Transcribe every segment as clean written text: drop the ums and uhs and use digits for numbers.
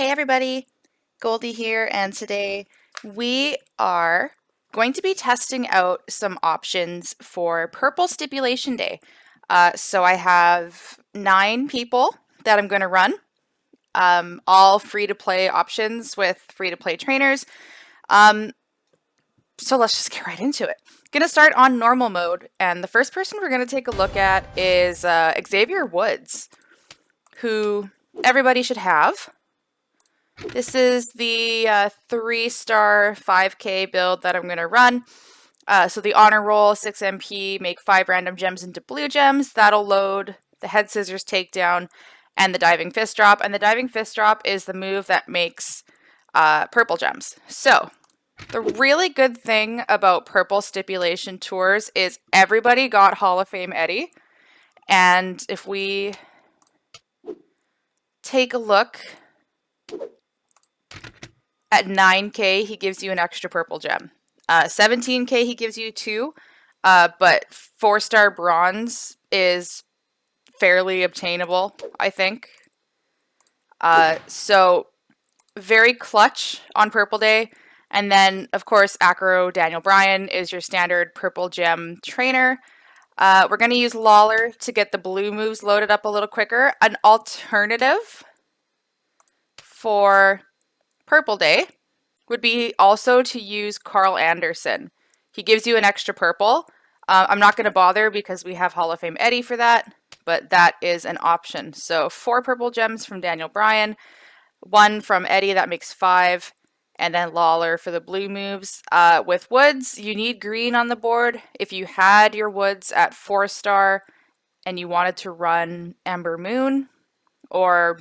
Hey everybody, Goldie here, and today we are going to be testing out some options for Purple Stipulation Day. So I have 9 people that I'm going to run, all free-to-play options with free-to-play trainers. So let's just get right into it. Going to start on normal mode, and the first person we're going to take a look at is Xavier Woods, who everybody should have. This is the 3-star 5K build that I'm going to run. So the honor roll, 6 MP, make 5 random gems into blue gems. That'll load the head scissors takedown and the diving fist drop. And the diving fist drop is the move that makes purple gems. So the really good thing about Purple Stipulation Tours is everybody got Hall of Fame Eddie. And if we take a look at 9K, he gives you an extra purple gem. 17K, he gives you 2, but 4-star bronze is fairly obtainable, I think. So very clutch on Purple Day. And then, of course, Acro Daniel Bryan is your standard purple gem trainer. We're going to use Lawler to get the blue moves loaded up a little quicker. An alternative for Purple Day would be also to use Carl Anderson. He gives you an extra purple. I'm not going to bother because we have Hall of Fame Eddie for that, but that is an option. So 4 purple gems from Daniel Bryan, 1 from Eddie, that makes 5, and then Lawler for the blue moves. With Woods, you need green on the board. If you had your Woods at 4-star and you wanted to run Ember Moon, or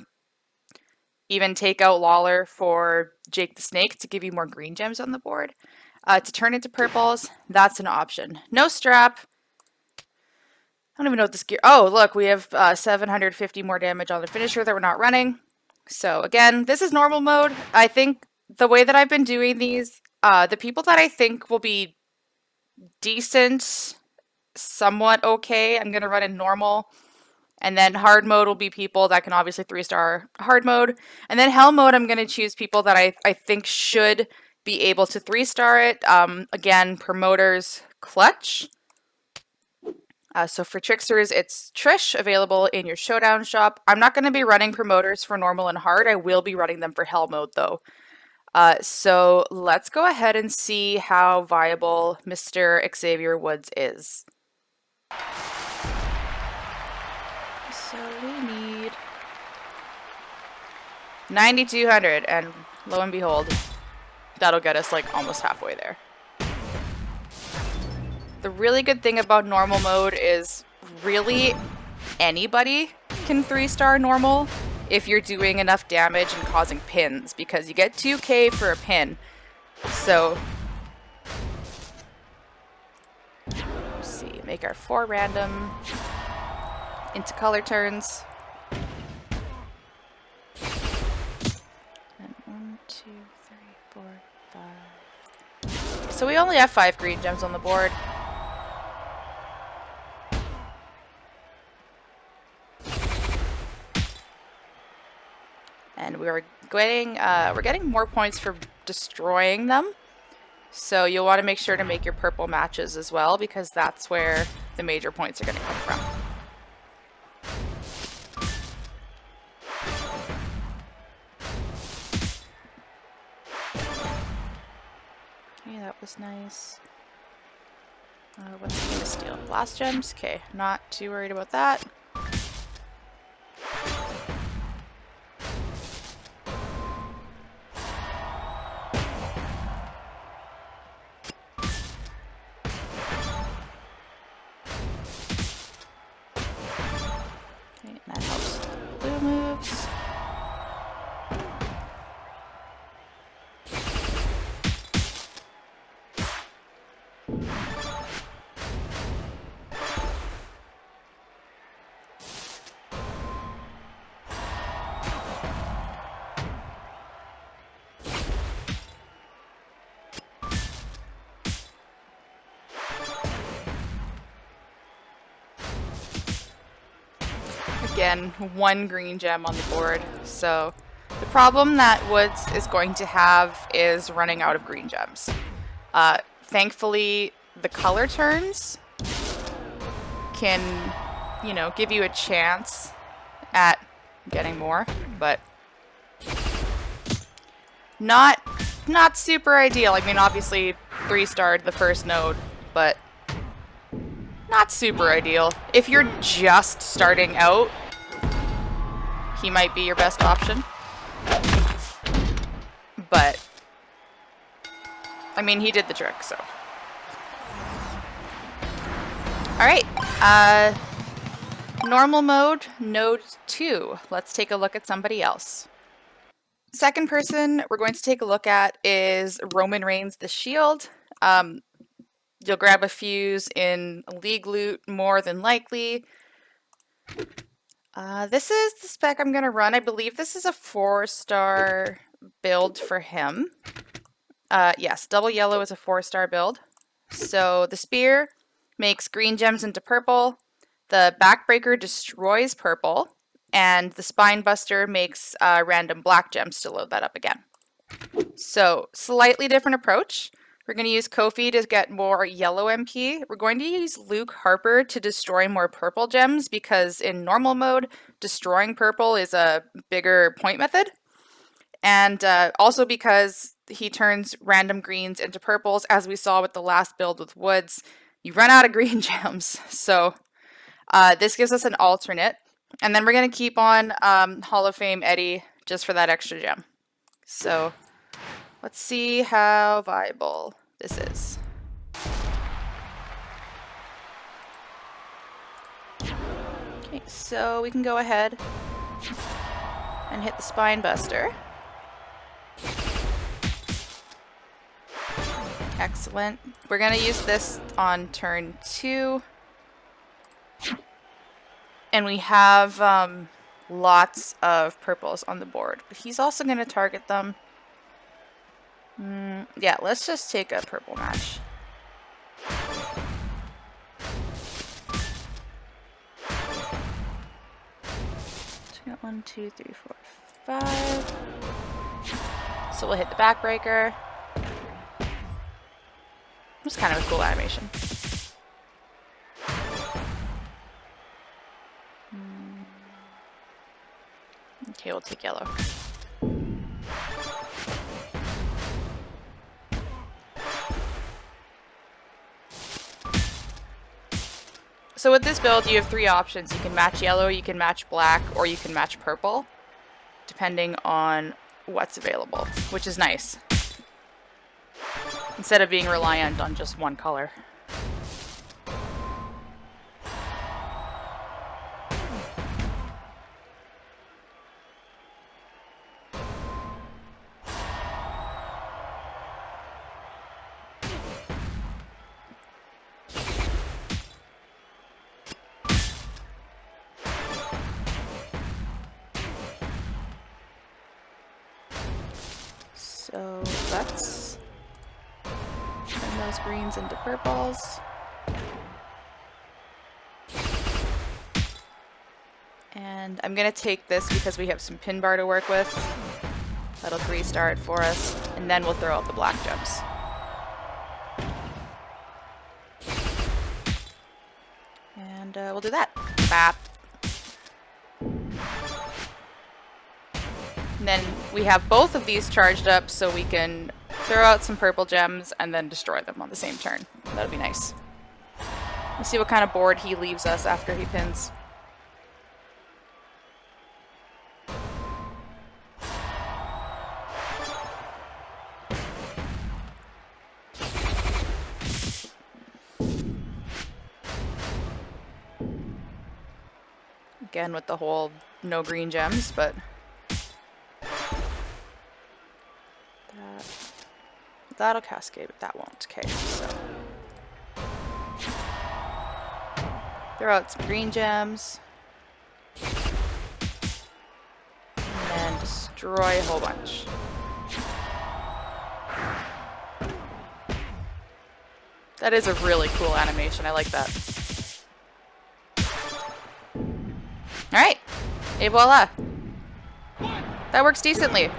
even take out Lawler for Jake the Snake to give you more green gems on the board, to turn into purples, that's an option. No strap. I don't even know what this gear... Oh, look, we have 750 more damage on the finisher that we're not running. So again, this is normal mode. I think the way that I've been doing these, the people that I think will be decent, somewhat okay, I'm going to run in normal. And then hard mode will be people that can obviously 3-star hard mode. And then hell mode, I'm going to choose people that I think should be able to 3-star it. Again, promoters, clutch. So for tricksters, it's Trish, available in your showdown shop. I'm not going to be running promoters for normal and hard. I will be running them for hell mode though. So let's go ahead and see how viable Mr. Xavier Woods is. So we need 9,200, and lo and behold, that'll get us like almost halfway there. The really good thing about normal mode is really anybody can 3-star normal if you're doing enough damage and causing pins, because you get 2K for a pin. So let's see, make our 4 random into color turns. And 1, 2, 3, 4, 5. So we only have 5 green gems on the board. And we're getting more points for destroying them. So you'll want to make sure to make your purple matches as well, because that's where the major points are going to come from. Okay, that was nice. What's he gonna steal? Blast gems? Okay, not too worried about that. Okay, that helps the blue moves. Again, 1 green gem on the board, so The problem that Woods is going to have is running out of green gems. Thankfully, the color turns can, you know, give you a chance at getting more, but not super ideal. I mean, obviously 3-starred the first node, but not super ideal. If you're just starting out, he might be your best option. But I mean, he did the trick, so. Alright, normal mode, node 2. Let's take a look at somebody else. Second person we're going to take a look at is Roman Reigns the Shield. You'll grab a fuse in League Loot more than likely. This is the spec I'm going to run. I believe this is a 4-star build for him. Yes, double yellow is a 4-star build. So the spear makes green gems into purple, the backbreaker destroys purple, and the spine buster makes random black gems to load that up again. So slightly different approach. We're going to use Kofi to get more yellow MP. We're going to use Luke Harper to destroy more purple gems because in normal mode, destroying purple is a bigger point method. And also because he turns random greens into purples, as we saw with the last build with Woods, you run out of green gems. So this gives us an alternate. And then we're going to keep on Hall of Fame Eddie just for that extra gem. So let's see how viable this is. Okay, so we can go ahead and hit the spine buster. Excellent. We're going to use this on turn 2. And we have lots of purples on the board. But he's also going to target them. Yeah, let's just take a purple match. So we got 1, 2, 3, 4, 5. So we'll hit the backbreaker. It's kind of a cool animation. Okay, we'll take yellow. So with this build, you have 3 options. You can match yellow, you can match black, or you can match purple, depending on what's available, which is nice. Instead of being reliant on just one color. So let's turn those greens into purples. And I'm going to take this because we have some pin bar to work with. That'll 3-star it for us. And then we'll throw out the black gems. And we'll do that. Bap. And then we have both of these charged up so we can throw out some purple gems and then destroy them on the same turn. That'll be nice. Let's see what kind of board he leaves us after he pins. Again with the whole no green gems, but that'll cascade, but that won't. Okay, so throw out some green gems and then destroy a whole bunch. That is a really cool animation. I like that. Alright, et voila. That works decently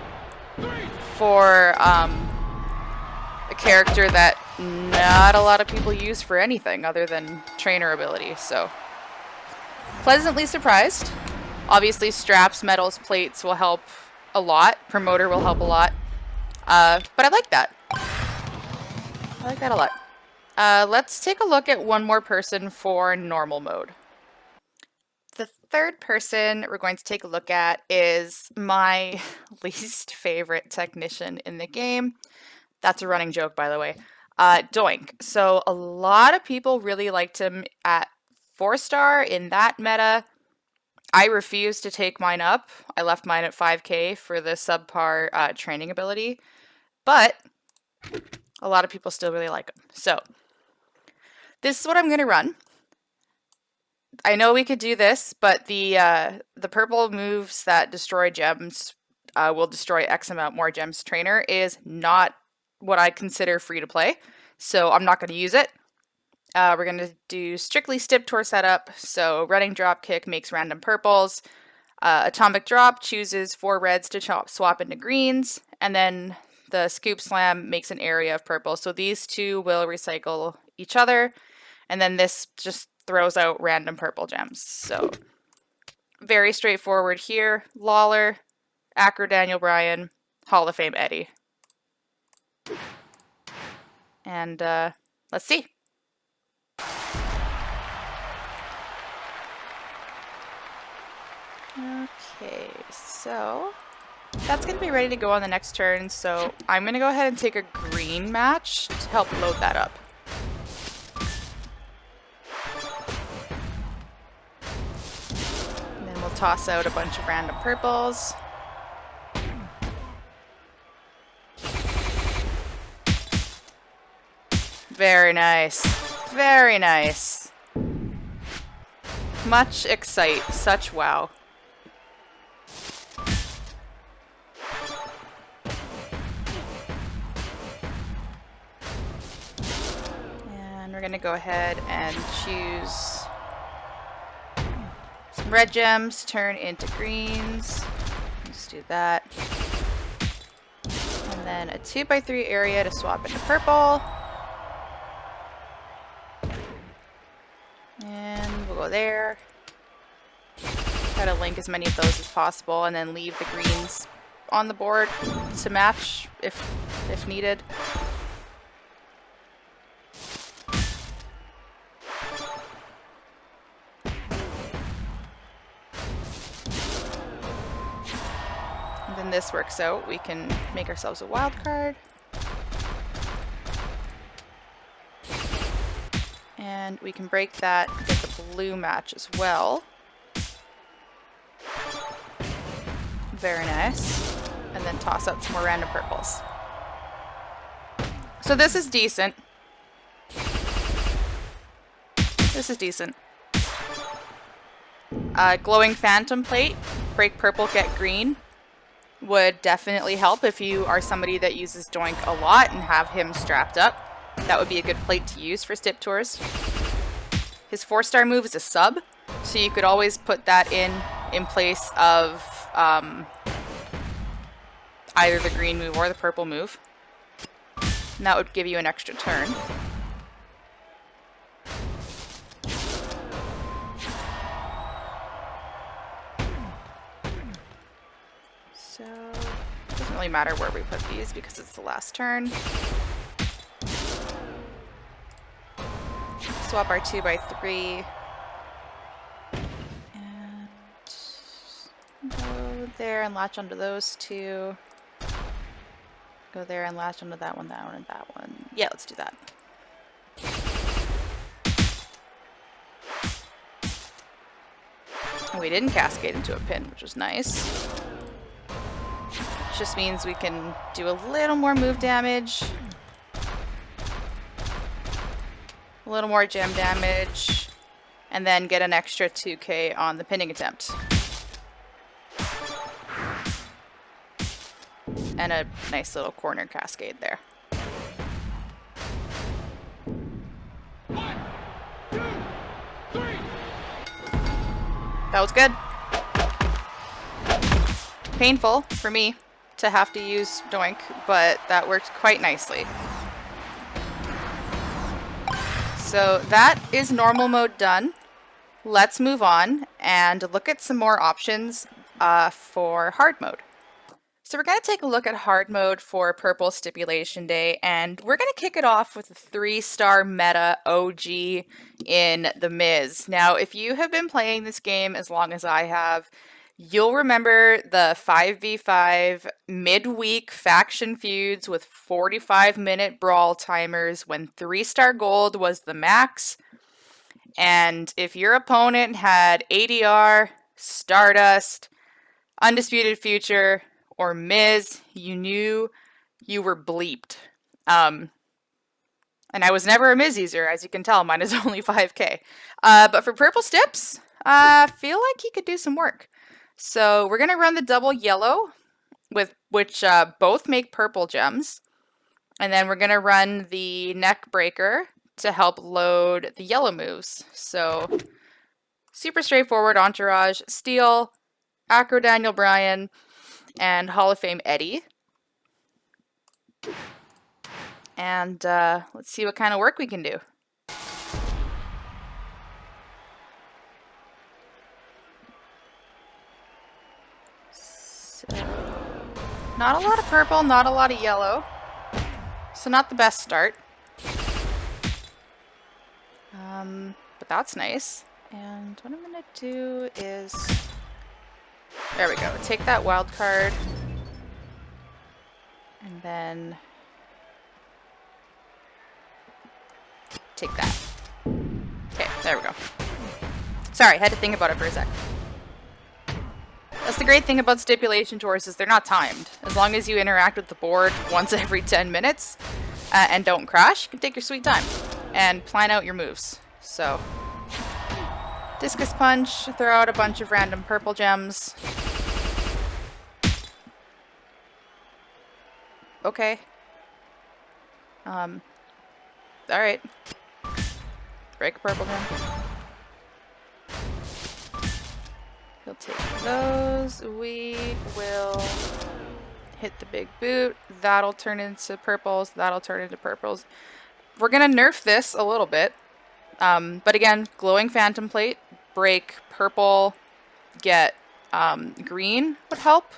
for a character that not a lot of people use for anything other than trainer ability. So, pleasantly surprised. Obviously, straps, medals, plates will help a lot. Promoter will help a lot. But I like that. I like that a lot. Let's take a look at one more person for normal mode. The third person we're going to take a look at is my least favorite technician in the game. That's a running joke, by the way. Doink. So a lot of people really liked him at 4-star in that meta. I refused to take mine up. I left mine at 5k for the subpar training ability. But a lot of people still really like him. So this is what I'm going to run. I know we could do this, but the purple moves that destroy gems will destroy X amount more gems trainer is not what I consider free to play. So I'm not going to use it. We're going to do strictly Stip Tour setup. So running drop kick makes random purples. Atomic drop chooses 4 reds to swap into greens. And then the scoop slam makes an area of purple. So these two will recycle each other. And then this just throws out random purple gems. So very straightforward here. Lawler, Acro Daniel Bryan, Hall of Fame Eddie. And let's see. Okay, so that's going to be ready to go on the next turn. So I'm going to go ahead and take a green match to help load that up. And then we'll toss out a bunch of random purples. Very nice. Very nice. Much excite. Such wow. And we're going to go ahead and choose some red gems to turn into greens. Let's do that. And then a 2x3 area to swap into purple. And we'll go there. Try to link as many of those as possible and then leave the greens on the board to match if needed. And then this works out. We can make ourselves a wild card. And we can break that, get the blue match as well. Very nice. And then toss out some more random purples. So this is decent. This is decent. Glowing Phantom Plate, break purple, get green, would definitely help if you are somebody that uses Doink a lot and have him strapped up. That would be a good plate to use for Stip Tours. His 4-star move is a sub, so you could always put that in place of either the green move or the purple move. And that would give you an extra turn. So it doesn't really matter where we put these because it's the last turn. Swap our 2x3 and go there and latch onto those two. Go there and latch onto that one, and that one. Yeah, let's do that. And we didn't cascade into a pin, which was nice. Which just means we can do a little more move damage. A little more gem damage, and then get an extra 2k on the pinning attempt. And a nice little corner cascade there. That was good. Painful for me to have to use Doink, but that worked quite nicely. So that is normal mode done. Let's move on and look at some more options for hard mode. So we're going to take a look at hard mode for Purple Stipulation Day, and we're going to kick it off with a 3-star meta OG in The Miz. Now, if you have been playing this game as long as I have, you'll remember the 5v5 midweek faction feuds with 45-minute brawl timers when 3-star gold was the max. And if your opponent had ADR, Stardust, Undisputed Future, or Miz, you knew you were bleeped. And I was never a Miz user, as you can tell. Mine is only 5k. But for Purple Stips, I feel like he could do some work. So we're going to run the double yellow, with which both make purple gems. And then we're going to run the neck breaker to help load the yellow moves. So super straightforward entourage: Steel, Acro Daniel Bryan, and Hall of Fame Eddie. And let's see what kind of work we can do. So, not a lot of purple, not a lot of yellow. So not the best start. But that's nice. And what I'm going to do is... There we go. Take that wild card. And then... take that. Okay, there we go. Sorry, had to think about it for a sec. That's the great thing about stipulation tours, is they're not timed. As long as you interact with the board once every 10 minutes and don't crash, you can take your sweet time and plan out your moves. So, discus punch, throw out a bunch of random purple gems. Okay. Alright. Break a purple gem. He'll take those. We will hit the big boot. That'll turn into purples. That'll turn into purples. We're going to nerf this a little bit. But again, glowing phantom plate, break purple, get green would help.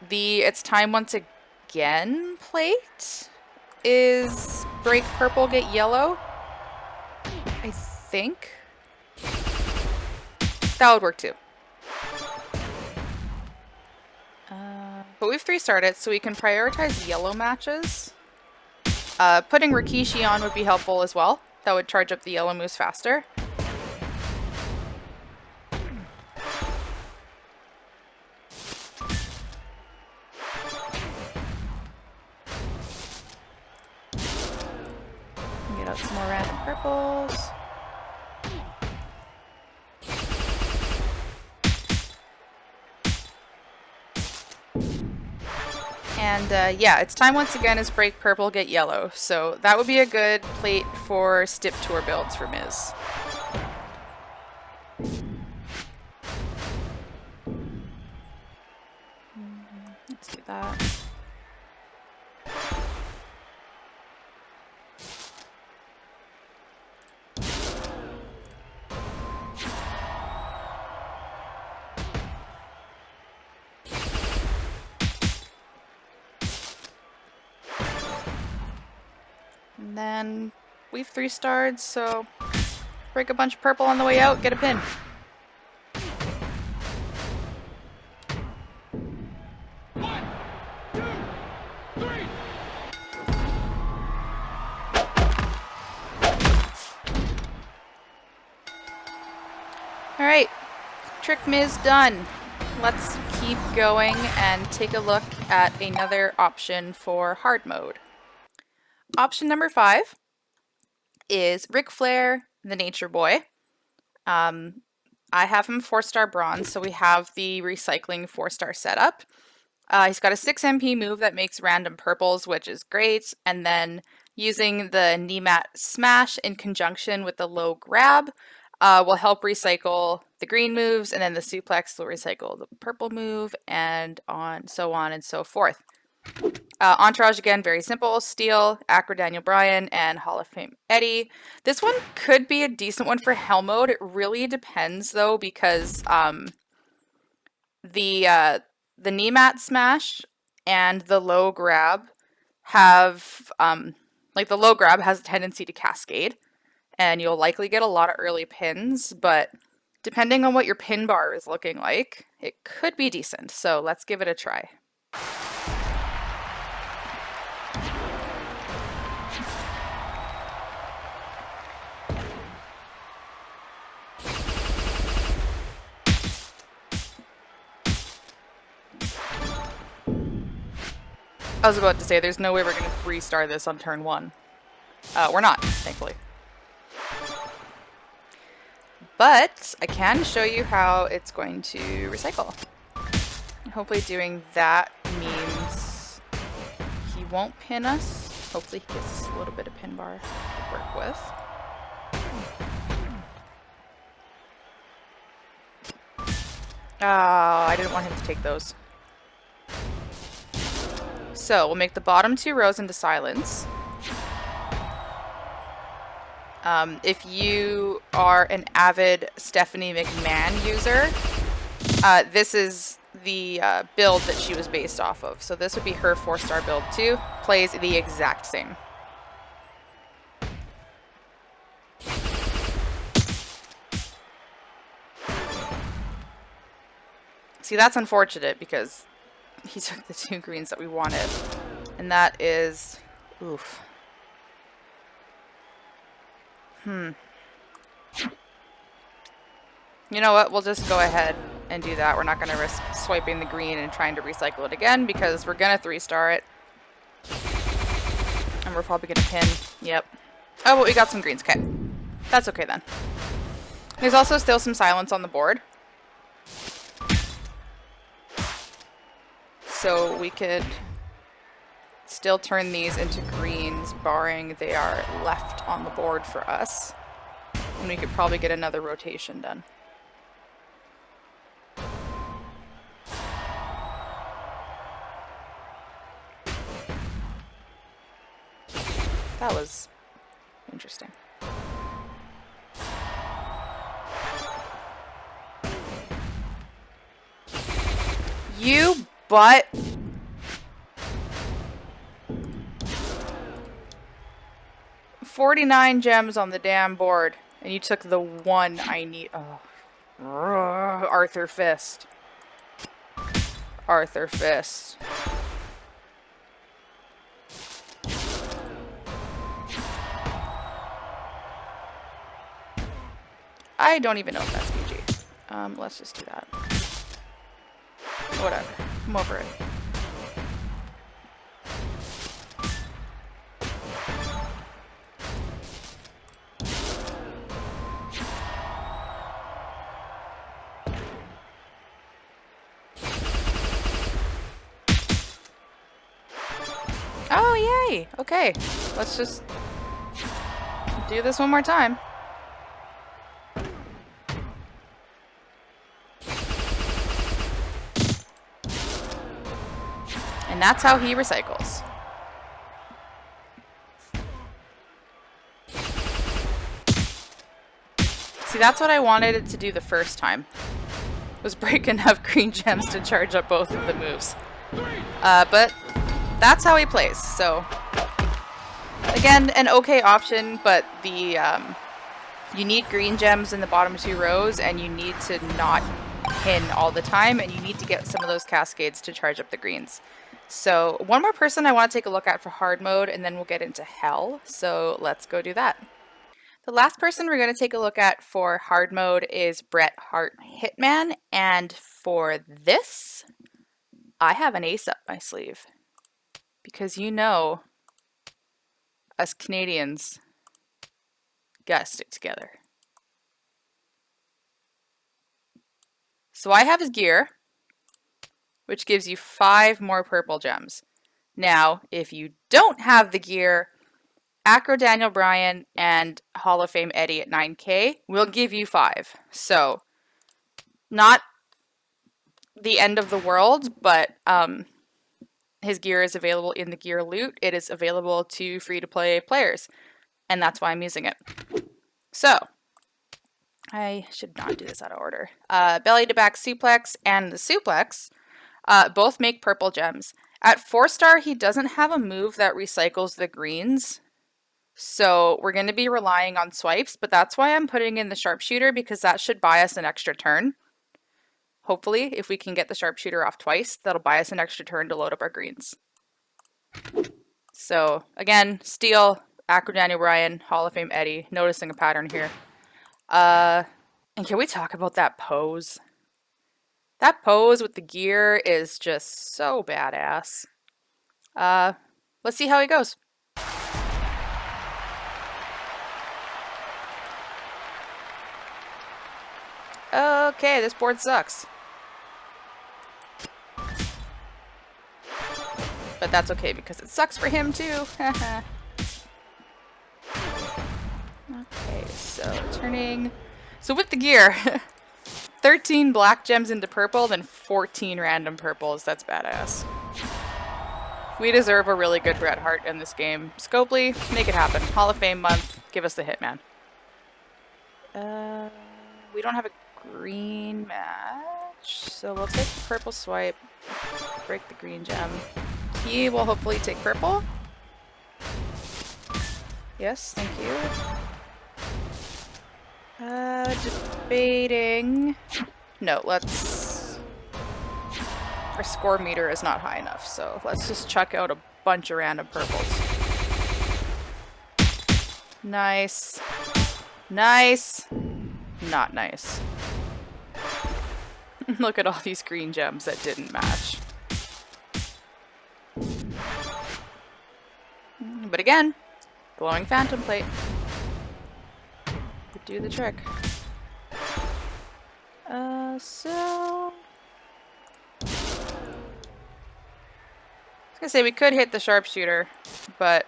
The it's time once again plate is break purple, get yellow. I think that would work too. But we've 3-starred it, so we can prioritize yellow matches. Putting Rikishi on would be helpful as well. That would charge up the yellow moves faster. Get out some more random purples. And yeah, it's time once again is break purple, get yellow. So that would be a good plate for Stip Tour builds for Miz. Let's do that. And then we've 3-starred, so break a bunch of purple on the way out, get a pin. One, two, three. Alright, Trick Miz done. Let's keep going and take a look at another option for hard mode. Option number 5 is Ric Flair, the Nature Boy. I have him 4-star bronze, so we have the recycling 4-star setup. He's got a 6 MP move that makes random purples, which is great, and then using the knee mat smash in conjunction with the low grab will help recycle the green moves, and then the suplex will recycle the purple move, and on and so forth. Entourage, again, very simple. Steel, Acro Daniel Bryan, and Hall of Fame Eddie. This one could be a decent one for Hell mode. It really depends, though, because the knee mat smash and the low grab have, like the low grab has a tendency to cascade, and you'll likely get a lot of early pins, but depending on what your pin bar is looking like, it could be decent. So let's give it a try. I was about to say, there's no way we're going to 3-star this on turn 1. We're not, thankfully. But I can show you how it's going to recycle. Hopefully doing that means he won't pin us. Hopefully he gets a little bit of pin bar to work with. Oh, I didn't want him to take those. So we'll make the bottom 2 rows into silence. If you are an avid Stephanie McMahon user, this is the build that she was based off of. So this would be her 4-star build too. Plays the exact same. See, that's unfortunate because he took the 2 greens that we wanted. And that is... oof. You know what? We'll just go ahead and do that. We're not going to risk swiping the green and trying to recycle it again because we're going to 3-star it. And we're probably going to pin. Yep. Oh, but we got some greens. Okay. That's okay then. There's also still some silence on the board. So we could still turn these into greens, barring they are left on the board for us. And we could probably get another rotation done. That was interesting. You butt. $49 gems on the damn board, and you took the one I need. Oh. Arthur Fist. Arthur Fist. I don't even know if that's PG. Let's just do that. Whatever. I'm over it. Oh, yay! Okay, let's just do this one more time. And that's how he recycles. See, that's what I wanted it to do the first time. Was break enough green gems to charge up both of the moves. But that's how he plays, so again, an okay option, but the you need green gems in the bottom 2 rows, and you need to not pin all the time, and you need to get some of those cascades to charge up the greens. So one more person I want to take a look at for hard mode, and then we'll get into hell, so let's go do that. The last person we're going to take a look at for hard mode is Bret Hart Hitman, and for this, I have an ace up my sleeve. Because you know, us Canadians gotta stick together. So I have his gear, which gives you 5 more purple gems. Now, if you don't have the gear, Acro Daniel Bryan and Hall of Fame Eddie at 9K will give you 5. So Not the end of the world, but his gear is available in the gear loot. It is available to free-to-play players, and that's why I'm using it. So, I should not do this out of order. Belly to back suplex and the suplex both make purple gems. At 4-star, he doesn't have a move that recycles the greens, so we're going to be relying on swipes, but that's why I'm putting in the sharpshooter, because that should buy us an extra turn. Hopefully, if we can get the sharpshooter off twice, that'll buy us an extra turn to load up our greens. So, again, Steel, Acro Daniel Bryan, Hall of Fame Eddie, noticing a pattern here. And can we talk about that pose? That pose with the gear is just so badass. Let's see how he goes. Okay, this board sucks. But that's okay because it sucks for him too. Okay, so turning. So with the gear, 13 black gems into purple, then 14 random purples. That's badass. We deserve a really good Bret Hart in this game. Scopely, make it happen. Hall of Fame month, give us the Hitman. We don't have a green match, so we'll take the purple swipe, break the green gem. He will hopefully take purple. Yes, thank you. Debating. No, let's... Our score meter is not high enough, so let's just chuck out a bunch of random purples. Nice. Nice. Not nice. Look at all these green gems that didn't match. But again, glowing phantom plate would do the trick. So... I was gonna say we could hit the sharpshooter, but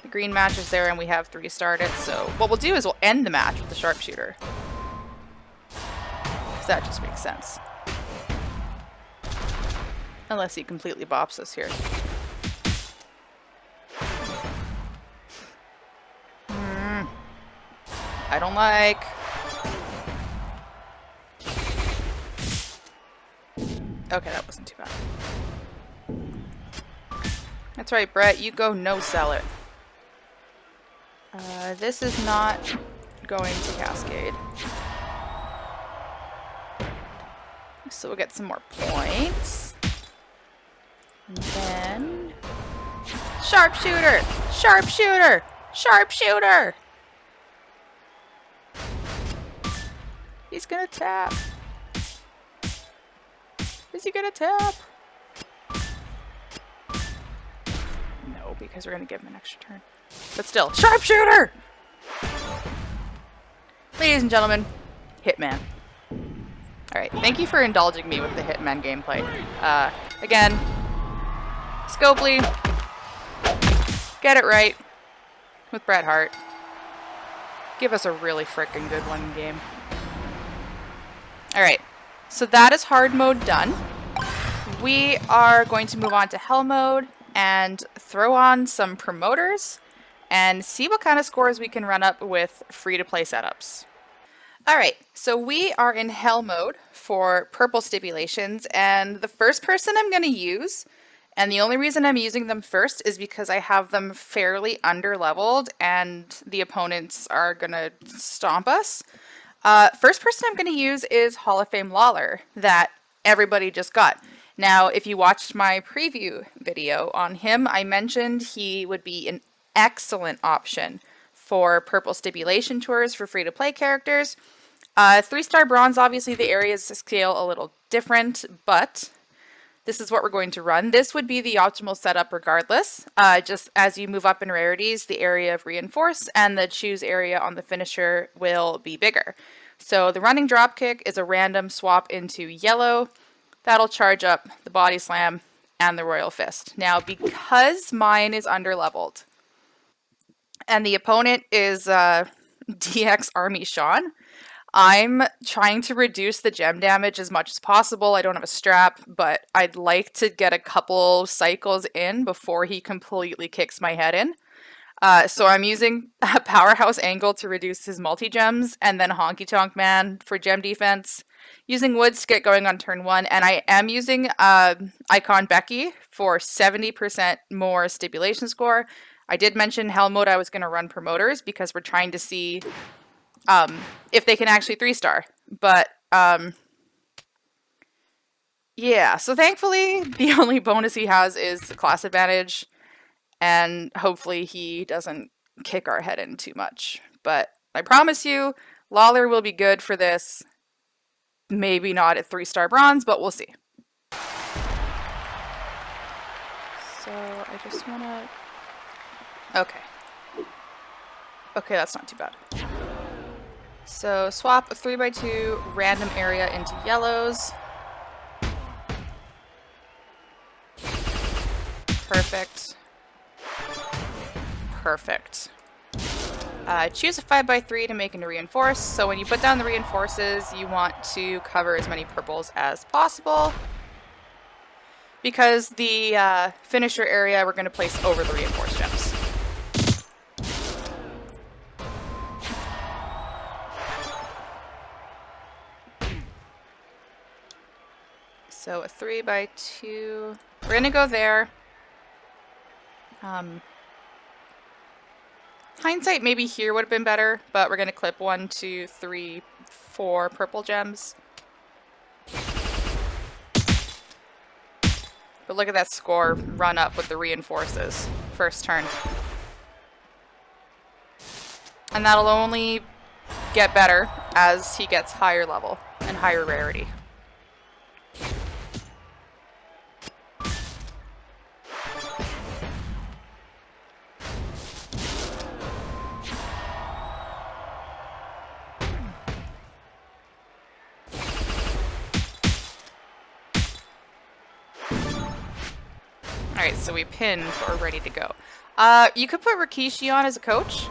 the green match is there and we have 3 started, so what we'll do is we'll end the match with the sharpshooter. Because that just makes sense. Unless he completely bops us here. I don't like. Okay, that wasn't too bad. That's right, Bret. You go no sell it. This is not going to cascade. So we'll get some more points. And then... Sharpshooter! Sharpshooter! Sharpshooter! He's gonna tap. Is he gonna tap? No, because we're gonna give him an extra turn. But still, sharpshooter! Ladies and gentlemen, Hitman. Alright, thank you for indulging me with the Hitman gameplay. Again, Scopely, get it right with Bret Hart. Give us a really frickin' good one in game. Alright, so that is hard mode done. We are going to move on to hell mode and throw on some promoters and see what kind of scores we can run up with free-to-play setups. Alright, so we are in hell mode for purple stipulations, and the first person I'm going to use, and the only reason I'm using them first is because I have them fairly under-leveled and the opponents are going to stomp us. First person I'm going to use is Hall of Fame Lawler, that everybody just got. Now, if you watched my preview video on him, I mentioned he would be an excellent option for purple stipulation tours for free-to-play characters. 3-star bronze, obviously the areas scale a little different, but this is what we're going to run. This would be the optimal setup regardless. Just as you move up in rarities, the area of reinforce and the choose area on the finisher will be bigger. So the running dropkick is a random swap into yellow. That'll charge up the body slam and the royal fist. Now, because mine is underleveled and the opponent is DX Army Shawn, I'm trying to reduce the gem damage as much as possible. I don't have a strap, but I'd like to get a couple cycles in before he completely kicks my head in. So I'm using a powerhouse angle to reduce his multi-gems, and then Honky Tonk Man for gem defense. Using Woods to get going on turn 1, and I am using Icon Becky for 70% more stipulation score. I did mention Hell Mode I was going to run promoters because we're trying to see if they can actually 3-star. But yeah, so thankfully the only bonus he has is the class advantage, and hopefully he doesn't kick our head in too much. But I promise you, Lawler will be good for this. Maybe not at 3-star bronze, but we'll see. So I just want to... Okay. Okay, that's not too bad. So swap a 3x2 random area into yellows. Perfect. Perfect. Choose a 5x3 to make into reinforce. So when you put down the reinforces, you want to cover as many purples as possible, because the finisher area we're going to place over the reinforced gems. So a 3x2. We're going to go there. Hindsight, maybe here would have been better, but we're going to clip 1, 2, 3, 4 purple gems. But look at that score run up with the reinforces. First turn. And that'll only get better as he gets higher level and higher rarity. Alright, so we pin, but we're ready to go. You could put Rikishi on as a coach.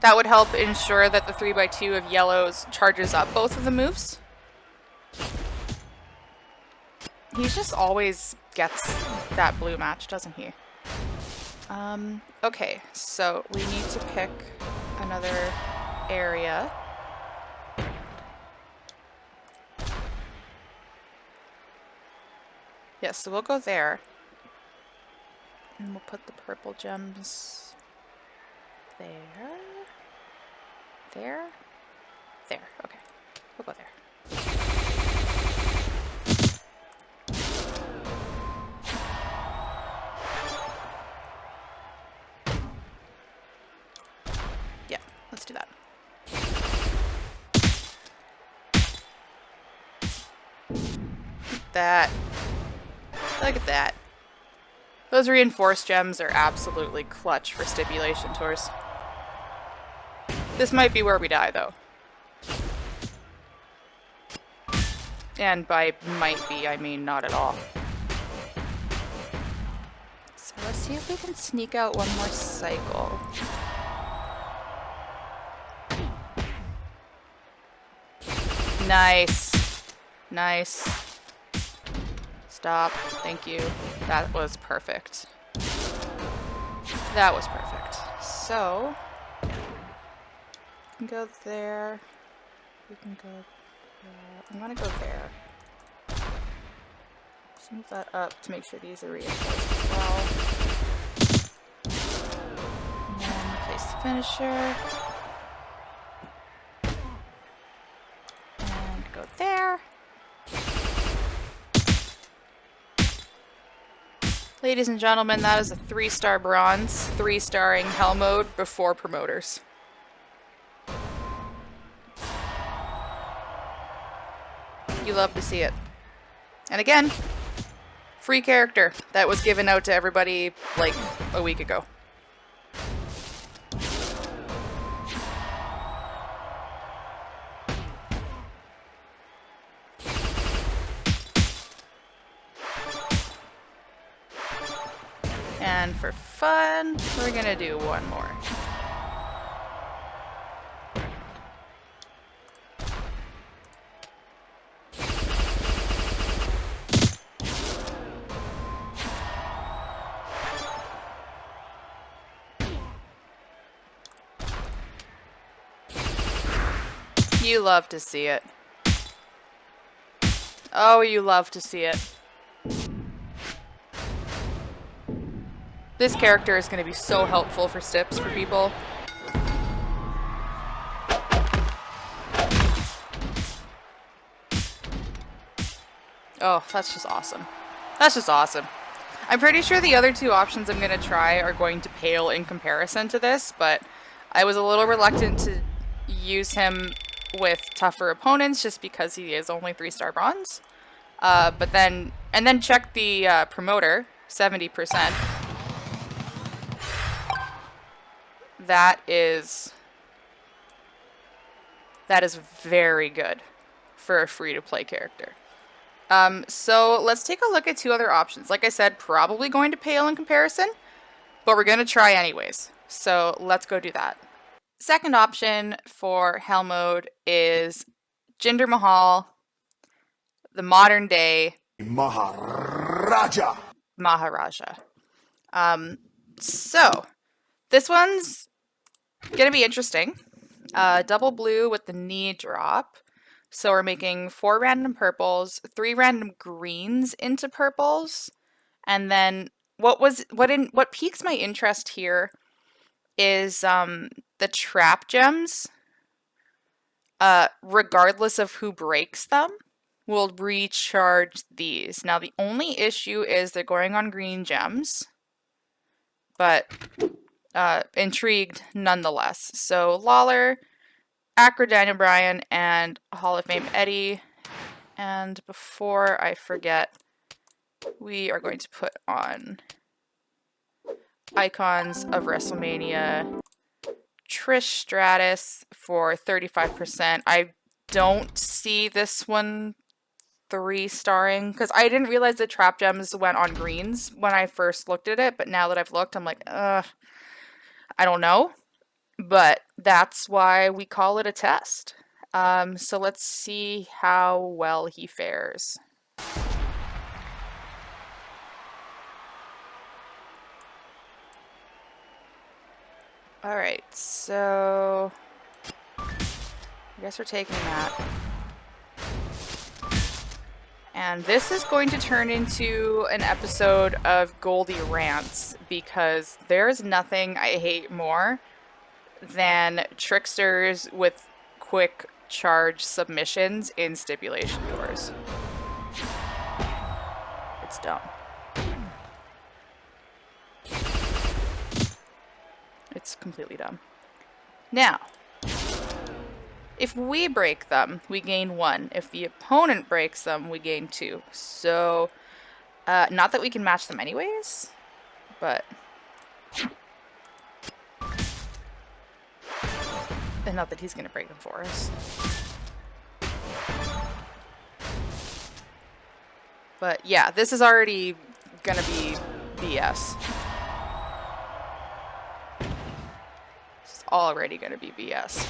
That would help ensure that the 3x2 of yellows charges up both of the moves. He just always gets that blue match, doesn't he? Okay, so we need to pick another area. Yes, so we'll go there. And we'll put the purple gems there. There. There. Okay. We'll go there. Yeah, let's do that. That. Look at that. Those reinforced gems are absolutely clutch for stipulation tours. This might be where we die, though. And by might be, I mean not at all. So let's see if we can sneak out one more cycle. Nice. Nice. Stop. Thank you. That was perfect. That was perfect. So, we can go there. We can go there. I'm gonna go there. Just move that up to make sure these are reinforced as well. And then place the finisher. And go there. Ladies and gentlemen, that is a 3-star bronze, 3-starring Hell Mode before promoters. You love to see it. And again, free character that was given out to everybody like a week ago. And for fun, we're gonna do one more. You love to see it. Oh, you love to see it. This character is going to be so helpful for Stips for people. Oh, that's just awesome. That's just awesome. I'm pretty sure the other two options I'm going to try are going to pale in comparison to this, but I was a little reluctant to use him with tougher opponents just because he is only 3-star bronze. But then check the promoter, 70%. That is very good for a free-to-play character. So let's take a look at two other options. Like I said, probably going to pale in comparison, but we're going to try anyways. So let's go do that. Second option for Hell Mode is Jinder Mahal, the modern day Maharaja. So this one's going to be interesting. Double blue with the knee drop. So we're making 4 random purples, 3 random greens into purples, and then what piques my interest here is the trap gems. Regardless of who breaks them, will recharge these. Now the only issue is they're going on green gems, but intrigued nonetheless. So Lawler, Acro Daniel Bryan, and Hall of Fame Eddie. And before I forget, we are going to put on Icons of WrestleMania Trish Stratus for 35%. I don't see this one 3-starring because I didn't realize the trap gems went on greens when I first looked at it, but now that I've looked, I'm like, I don't know. But that's why we call it a test. So let's see how well he fares. Alright, so I guess we're taking that. And this is going to turn into an episode of Goldie Rants because there's nothing I hate more than tricksters with quick charge submissions in stipulation tours. It's dumb. It's completely dumb. Now, if we break them, we gain 1. If the opponent breaks them, we gain 2. So, not that we can match them anyways, but... And not that he's going to break them for us. But yeah, this is already going to be BS. This is already going to be BS.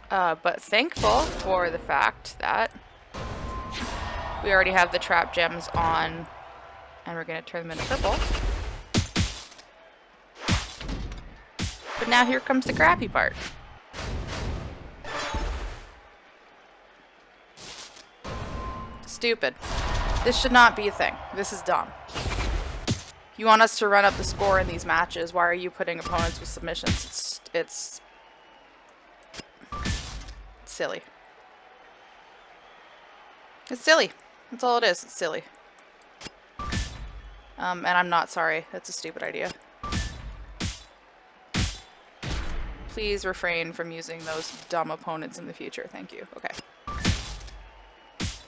But thankful for the fact that we already have the trap gems on, and we're going to turn them into purple. But now here comes the crappy part. Stupid. This should not be a thing. This is dumb. You want us to run up the score in these matches, why are you putting opponents with submissions? It's silly. It's silly. That's all it is. It's silly. And I'm not sorry. That's a stupid idea. Please refrain from using those dumb opponents in the future. Thank you. Okay.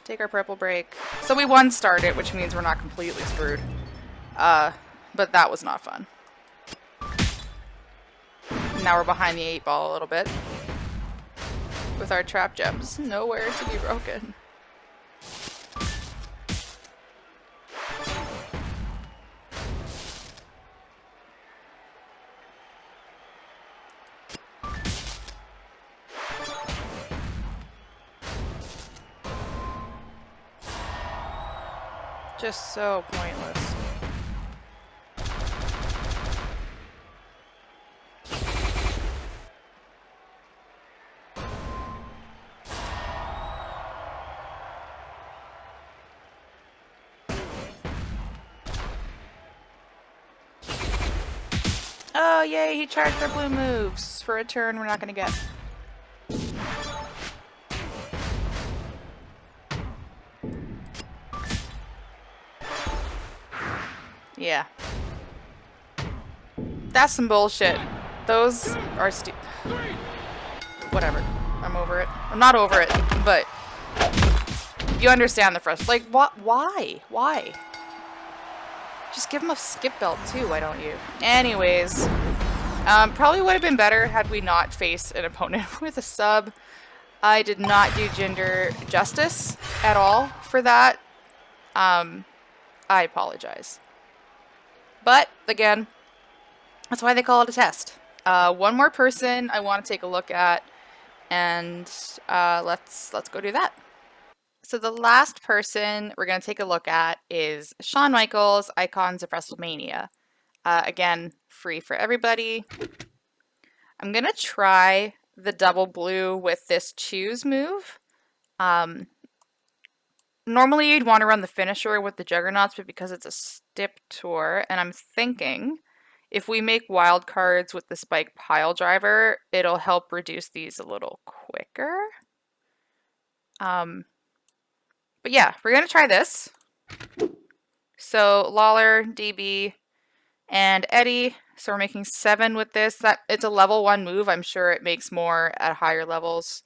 Take our purple break. So we 1-starred it, which means we're not completely screwed. But that was not fun. Now we're behind the 8 ball a little bit. With our trap gems nowhere to be broken. Just so pointless. Oh, yay, he charged our blue moves for a turn we're not going to get. Yeah. That's some bullshit. Those are whatever. I'm over it. I'm not over it, but you understand the frustration. Like, what? Why? Why? Just give him a skip belt too, why don't you? Anyways, probably would have been better had we not faced an opponent with a sub. I did not do gender justice at all for that. I apologize. But, again, that's why they call it a test. One more person I want to take a look at, and let's go do that. So the last person we're going to take a look at is Shawn Michaels, Icons of WrestleMania. Again, free for everybody. I'm going to try the double blue with this choose move. Normally you'd want to run the finisher with the Juggernauts, but because it's a stip tour, and I'm thinking if we make wild cards with the Spike Pile Driver, it'll help reduce these a little quicker. But yeah, we're going to try this. So Lawler, DB, and Eddie. So we're making 7 with this. It's a level 1 move. I'm sure it makes more at higher levels.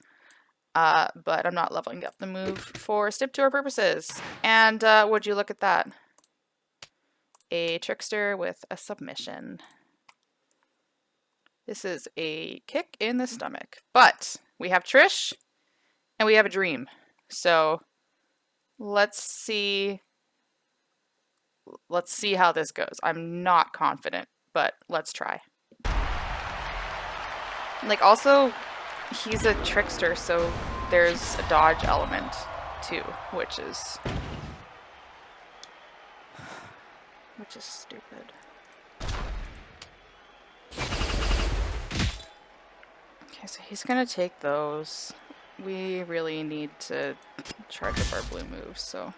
But I'm not leveling up the move for stip tour purposes. And would you look at that? A trickster with a submission. This is a kick in the stomach. But we have Trish and we have a dream. So let's see how this goes. I'm not confident, but let's try. Like, also, he's a trickster, so there's a dodge element too, which is stupid. Okay, so he's gonna take those. We really need to charge up our blue moves, so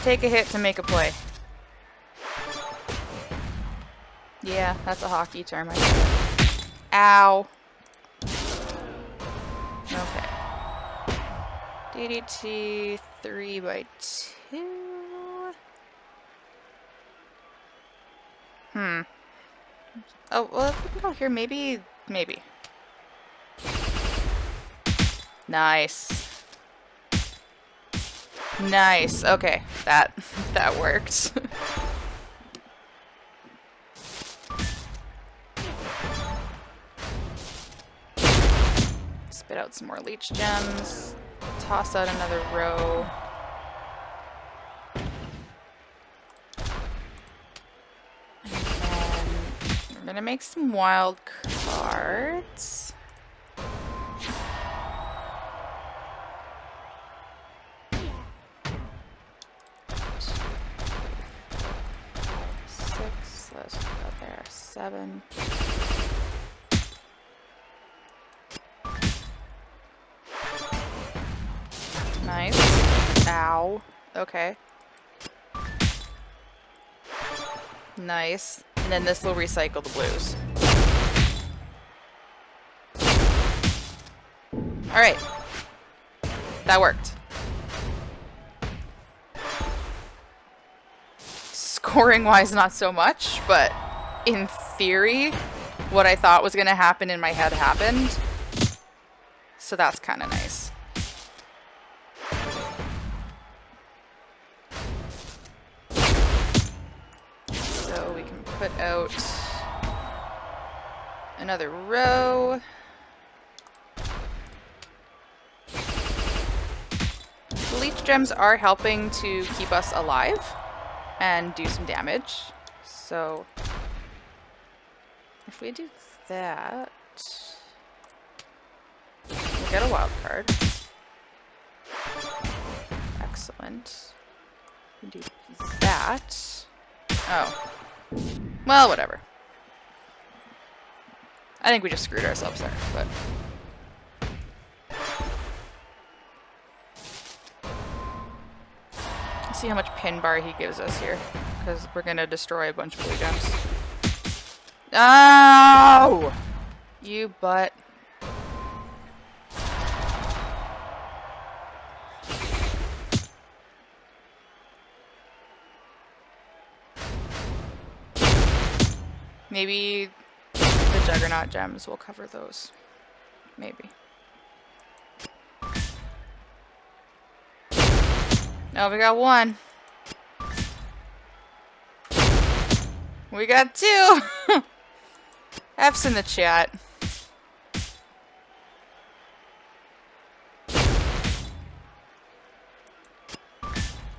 take a hit to make a play. Yeah, that's a hockey term, I think. Ow. Okay. DDT 3x2. Oh, well, if we can go here, maybe. Nice. Nice. Okay, that worked. Spit out some more leech gems. Toss out another row. And we're gonna make some wild cards. Let's go there. 7. Nice. Ow. Okay. Nice. And then this will recycle the blues. Alright. That worked. Scoring-wise, not so much, but in theory, what I thought was going to happen in my head happened. So that's kind of nice. So we can put out another row. The leech gems are helping to keep us alive and do some damage. So if we do that, we'll get a wild card. Excellent. We do that. Oh. Well, whatever. I think we just screwed ourselves there, but see how much pin bar he gives us here, because we're going to destroy a bunch of blue gems. Oh! You butt. Maybe the Juggernaut gems will cover those. Maybe. Oh, we got one. We got two. F's in the chat.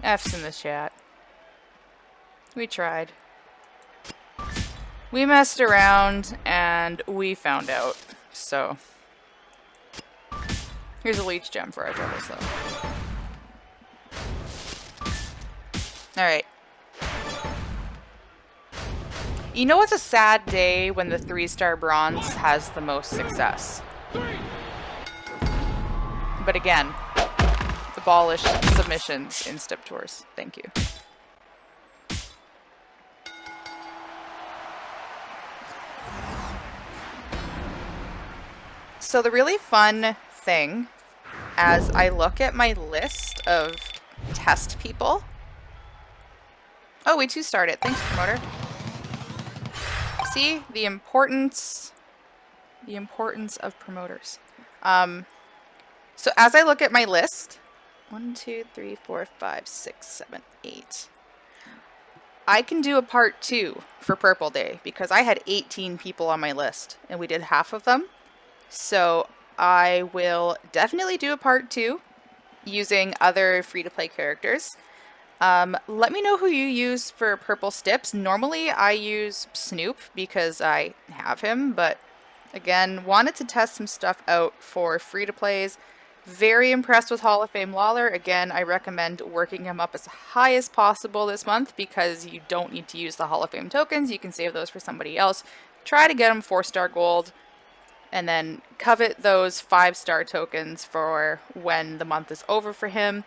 F's in the chat. We tried. We messed around and we found out. So here's a leech gem for our troubles though. Alright. You know what's a sad day when the 3-star bronze has the most success? But again, abolish submissions in Stip Tours. Thank you. So the really fun thing, as I look at my list of test people... Oh, we 2-starred it. Thanks, promoter. See? The importance of promoters. So as I look at my list... 1, 2, 3, 4, 5, 6, 7, 8... I can do a part 2 for Purple Day, because I had 18 people on my list, and we did half of them. So I will definitely do a part 2 using other free-to-play characters. Let me know who you use for purple stips. Normally I use Snoop because I have him, but again, wanted to test some stuff out for free-to-plays. Very impressed with Hall of Fame Lawler. Again, I recommend working him up as high as possible this month because you don't need to use the Hall of Fame tokens. You can save those for somebody else. Try to get him 4-star gold. And then covet those 5-star tokens for when the month is over for him.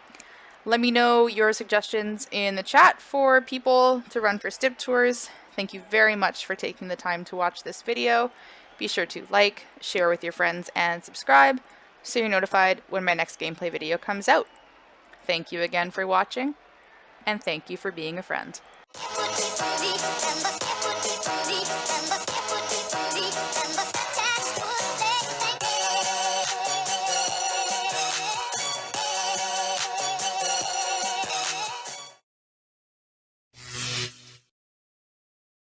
Let me know your suggestions in the chat for people to run for Stip Tours. Thank you very much for taking the time to watch this video. Be sure to like, share with your friends, and subscribe so you're notified when my next gameplay video comes out. Thank you again for watching, and thank you for being a friend.